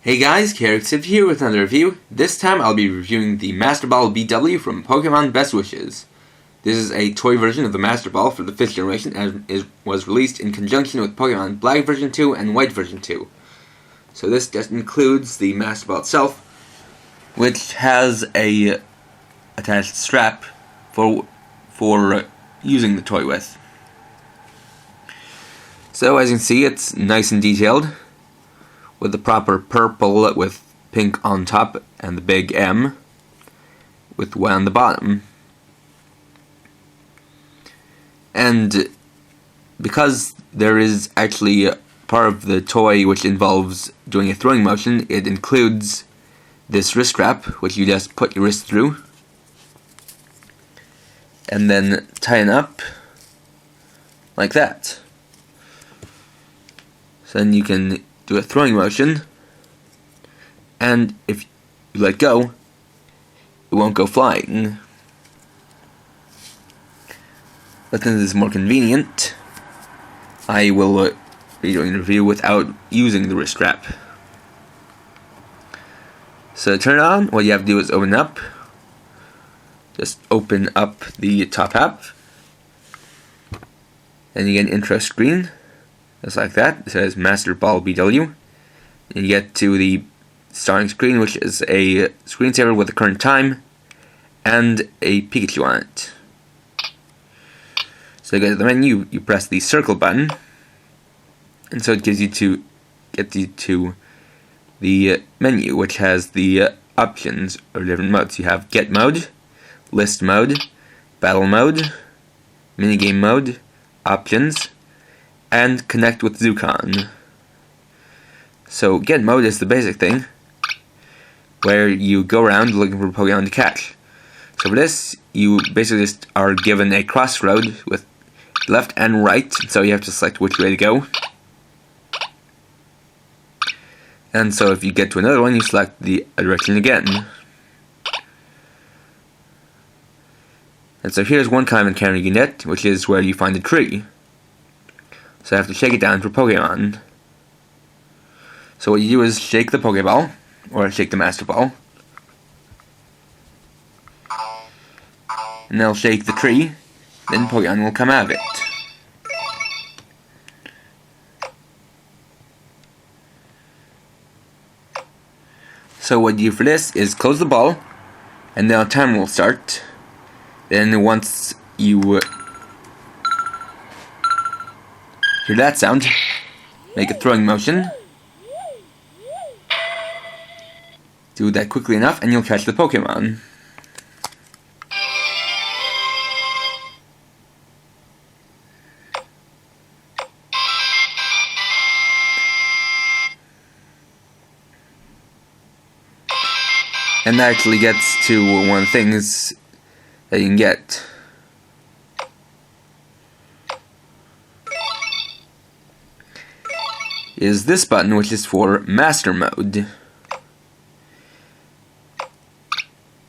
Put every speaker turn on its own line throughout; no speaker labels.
Hey guys, Carrot here with another review. This time I'll be reviewing the Master Ball BW from Pokemon Best Wishes. This is a toy version of the Master Ball for the 5th generation and was released in conjunction with Pokemon Black version 2 and White version 2. So this just includes the Master Ball itself, which has a attached strap for using the toy with. So as you can see, it's nice and detailed, with the proper purple with pink on top and the big M with Y on the bottom. And because there is actually a part of the toy which involves doing a throwing motion, it includes this wrist strap, which you just put your wrist through and then tighten up like that. So then you can do a throwing motion, and if you let go, it won't go flying. But since it's more convenient, I will be doing a review without using the wrist strap. So to turn it on, what you have to do is open up. Just open up the top half, and you get an intro screen. Just like that. It says Master Ball BW. And you get to the starting screen, which is a screensaver with the current time and a Pikachu on it. So to go to the menu, you press the circle button, and so it gets you to the menu, which has the options or different modes. You have Get Mode, List Mode, Battle Mode, Minigame Mode, Options, and Connect with Zucon. So Get Mode is the basic thing, where you go around looking for Pokemon to catch. So for this, you basically just are given a crossroad with left and right, so you have to select which way to go. And so if you get to another one, you select the direction again. And so here's one kind of encounter you get, which is where you find a tree. So I have to shake it down for Pokemon. So what you do is shake the Pokeball, or shake the Master Ball, and they'll shake the tree, then Pokemon will come out of it. So what you do for this is close the ball, and then a timer will start. Then once you hear that sound, make a throwing motion. Do that quickly enough and you'll catch the Pokemon. And that actually gets to one of the things that you can get. Is this button, which is for Master Mode.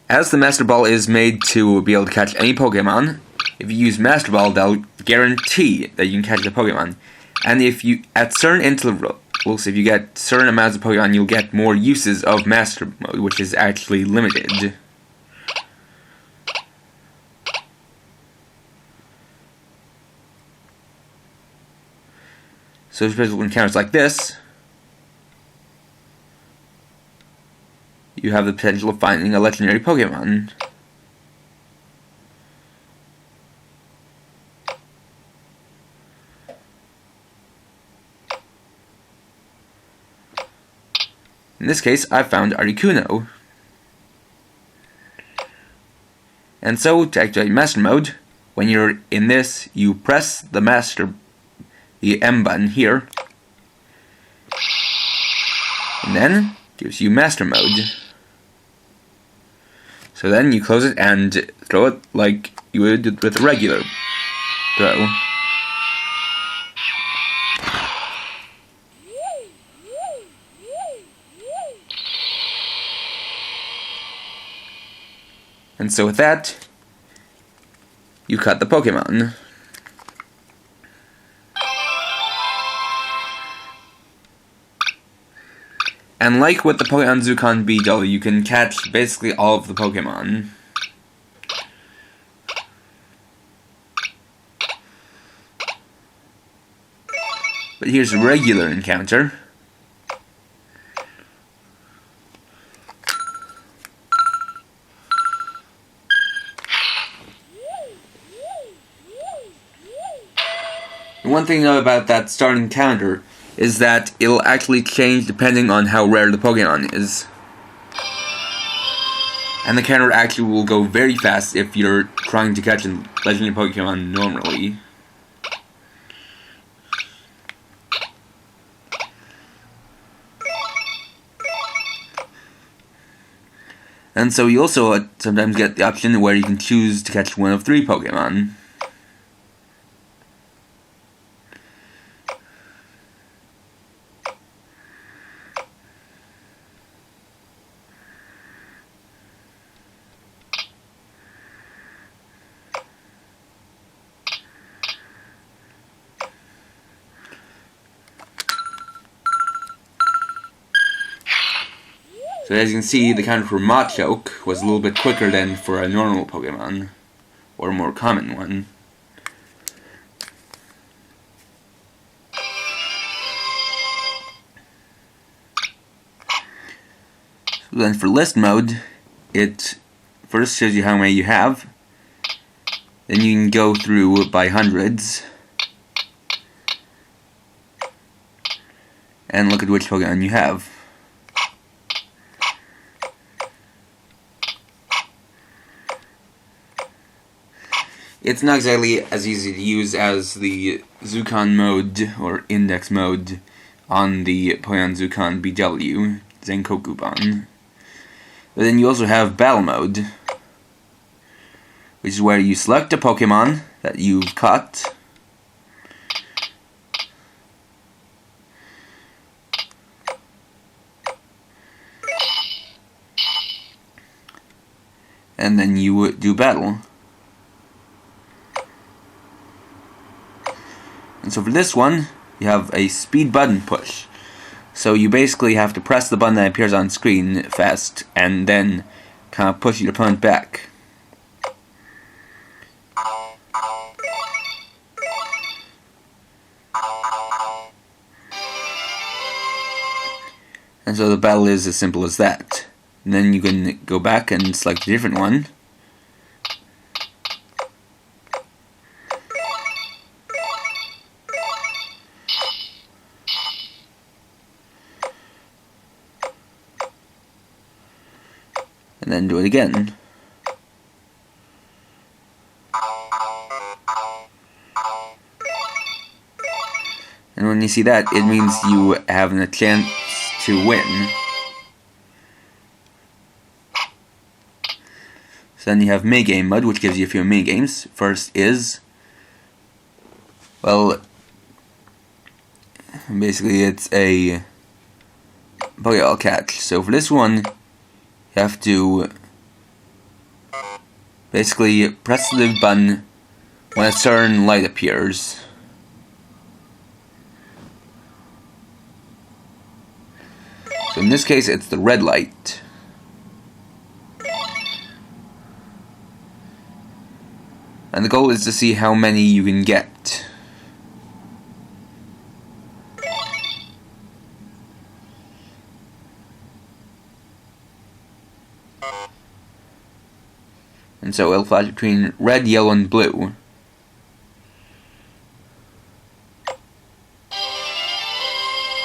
As the Master Ball is made to be able to catch any Pokemon, if you use Master Ball, they'll guarantee that you can catch the Pokemon. And if you, at certain intervals, if you get certain amounts of Pokemon, you'll get more uses of Master Mode, which is actually limited. So special encounters like this, you have the potential of finding a legendary Pokemon. In this case, I found Articuno. And so, to activate Master Mode, when you're in this, you press the M button here, and then gives you Master Mode. So then you close it and throw it like you would with a regular throw. And so with that, you caught the Pokemon. And like with the Pokemon Zucon BW, you can catch basically all of the Pokemon. But here's a regular encounter. And one thing to know about that start encounter is that it'll actually change depending on how rare the Pokemon is. And the counter actually will go very fast if you're trying to catch a legendary Pokemon normally. And so you also sometimes get the option where you can choose to catch one of 3 Pokemon. So as you can see, the counter for Machoke was a little bit quicker than for a normal Pokemon, or a more common one. So then for list mode, it first shows you how many you have, then you can go through by hundreds, and look at which Pokemon you have. It's not exactly as easy to use as the Zucon mode, or index mode, on the Pokemon Zucon BW, Zenkokuban. But then you also have battle mode, which is where you select a Pokemon that you've caught, and then you do battle. And so for this one, you have a speed button push. So you basically have to press the button that appears on screen fast, and then kind of push your opponent back. And so the battle is as simple as that. And then you can go back and select a different one. And then do it again. And when you see that, it means you have a chance to win. So then you have minigame mode, which gives you a few minigames. First is, well, basically it's a Pokeball catch. So for this one, you have to basically press the button when a certain light appears. So in this case, it's the red light. And the goal is to see how many you can get. And so it'll flash between red, yellow, and blue.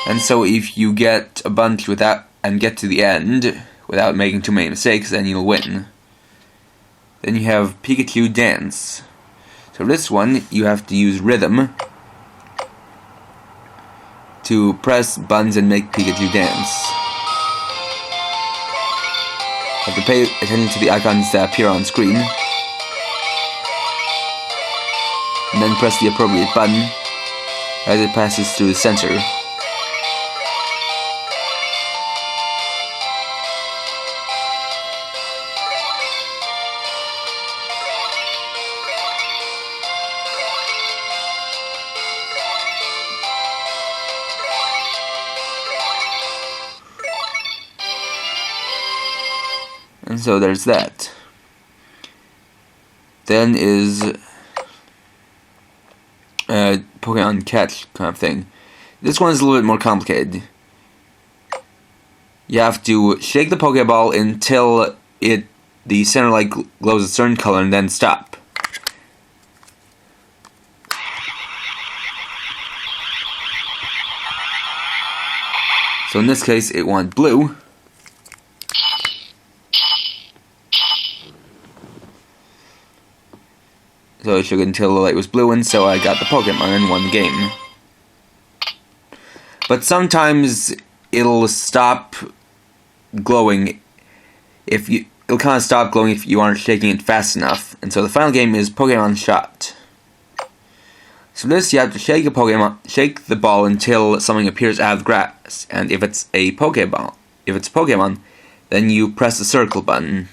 And so if you get a bunch without and get to the end without making too many mistakes, then you'll win. Then you have Pikachu Dance. So this one, you have to use rhythm to press buttons and make Pikachu dance. You have to pay attention to the icons that appear on screen, and then press the appropriate button as it passes through the center. And so there's that. Then is Pokemon catch kind of thing. This one is a little bit more complicated. You have to shake the Pokeball until the center light glows a certain color and then stop. So in this case it went blue. So I shook it until the light was blue, and so I got the Pokemon and won the game. But sometimes it'll stop glowing it'll kind of stop glowing if you aren't shaking it fast enough. And so the final game is Pokemon Shot. So this, you have to shake the ball until something appears out of the grass, and if it's a Pokemon, then you press the circle button.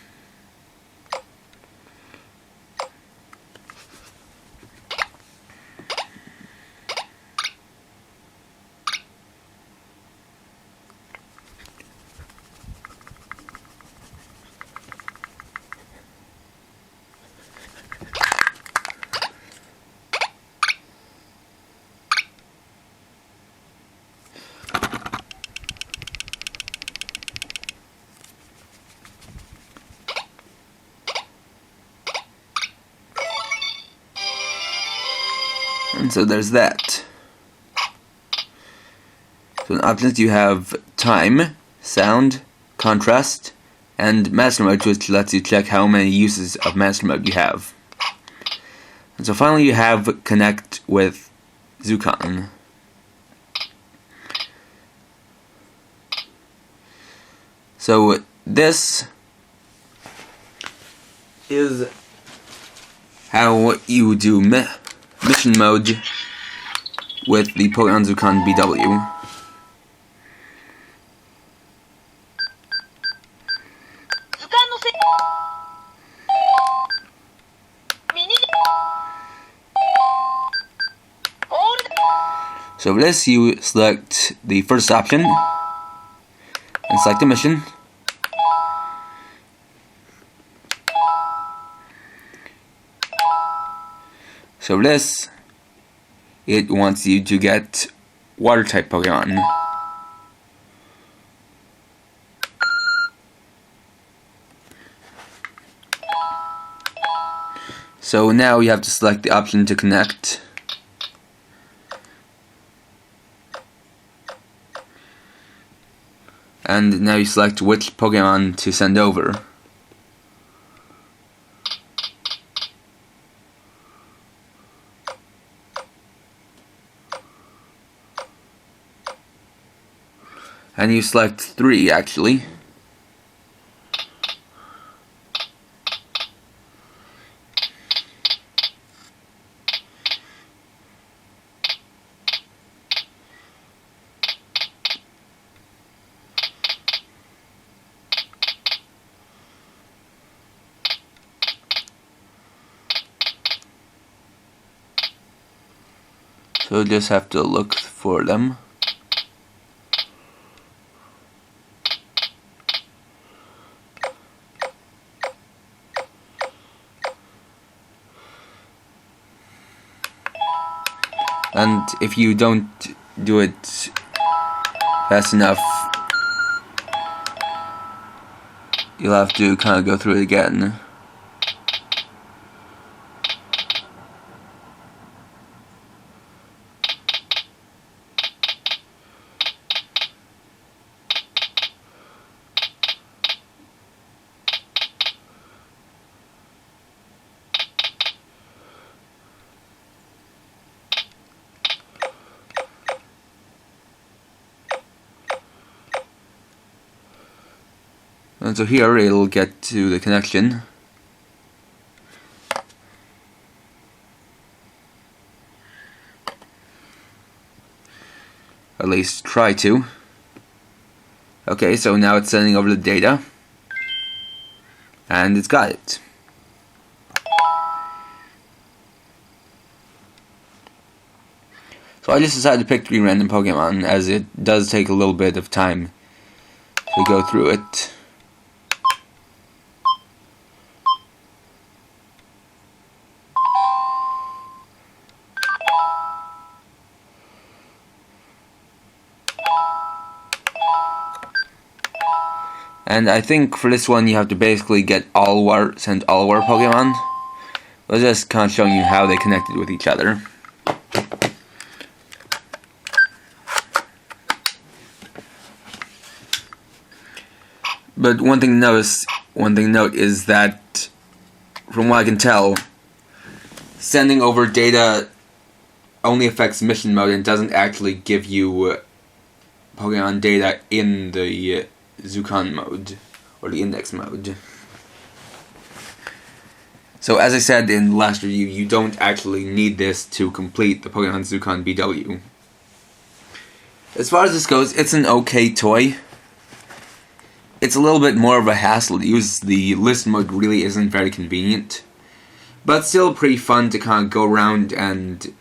And so there's that. So in options you have time, sound, contrast, and master mode, which lets you check how many uses of master mode you have. And so finally you have connect with Zucon. So this is how you do mission mode with the Pokemon Zucon BW. So for this, you select the first option and select a mission. So for this, it wants you to get water type Pokemon. So now you have to select the option to connect. And now you select which Pokemon to send over. And you select 3 actually. So you just have to look for them. And if you don't do it fast enough, you'll have to kind of go through it again. And so here it'll get to the connection. At least try to. Okay, so now it's sending over the data. And it's got it. So I just decided to pick 3 random Pokemon, as it does take a little bit of time to go through it. And I think for this one you have to basically get send all war Pokemon. I was just kind of showing you how they connected with each other. But one thing to note is that, from what I can tell, sending over data only affects mission mode and doesn't actually give you Pokemon data in the Zucon mode, or the index mode. So as I said in the last review, you don't actually need this to complete the Pokemon Zucon BW. As far as this goes, it's an okay toy. It's a little bit more of a hassle to use. The list mode really isn't very convenient, but still pretty fun to kind of go around and,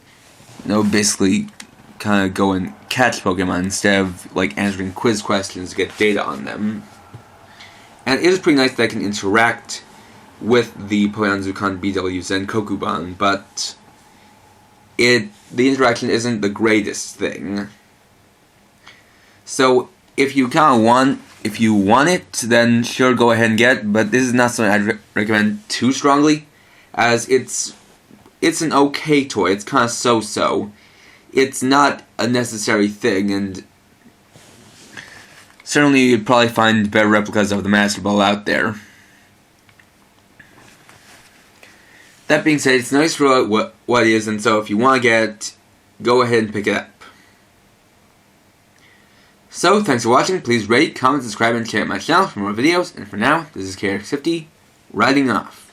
basically kind of go and catch Pokemon instead of like answering quiz questions to get data on them. And it is pretty nice that I can interact with the Pokemon Zucon BWs and Kokuban, but the interaction isn't the greatest thing. So if you want it, then sure, go ahead and get it, but this is not something I'd recommend too strongly, as it's an okay toy. It's kind of so-so. It's not a necessary thing, and certainly you'd probably find better replicas of the Master Ball out there. That being said, it's nice for what it is, and so if you want to get it, go ahead and pick it up. So, thanks for watching. Please rate, comment, subscribe, and share my channel for more videos. And for now, this is KRX50, riding off.